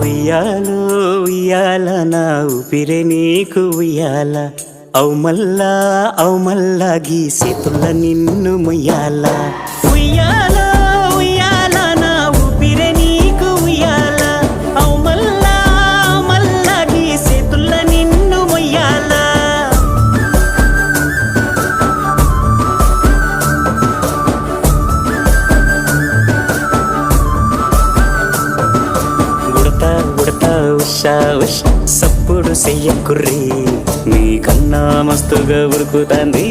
ఉయ్యాలో ఉయ్యాల నా ఊపిరే నీకు ఉయ్యాల అవు మల్లా గీ చేతుల్ల నిన్ను ముయ్యాల ఉయ్యాలో ఉయ్యాల నా ఊపిరే నీకు ఉయ్యాల అవు మల్లా గీ చేతుల్ల నిన్ను ముయ్యాల ఉడతా ఉషా ఉష్ సప్పుడు చెయ్యకుర్రీ నీకన్నా మస్తుగా ఉరుకుతాంది